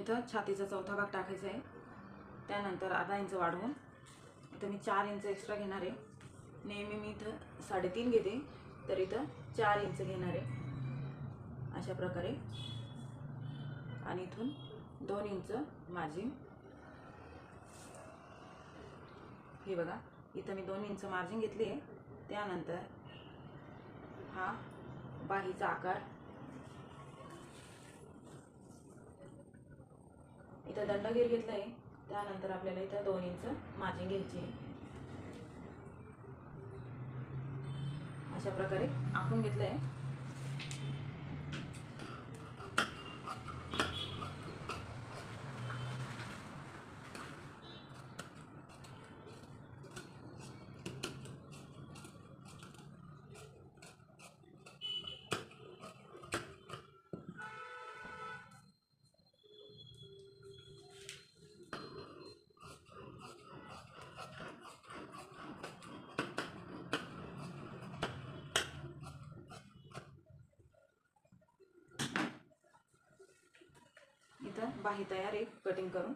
इथं छातीचा चौथा भाग टाकायचा आहे. त्यानंतर अर्धा इंच वाढवून इथं मी 4 इंच एक्स्ट्रा घेणार आहे. नेहमी मी इथं 3.5 घेते, तर इथं 4 इंच घेणार आहे अशा प्रकारे. आणि इथून 2 इंच मार्जिन. हे बघा, इथं मी 2 इंच मार्जिन घेतली आहे. त्यानंतर हा बाहीचा आकार, इथं दंडगीर घेतला आहे. त्यानंतर आपल्याला इथं 2 इंच मार्जिन घ्यायची आहे. अशा प्रकारे आखून घेतलं आहे. इथं बाही तयार आहे कटिंग करून.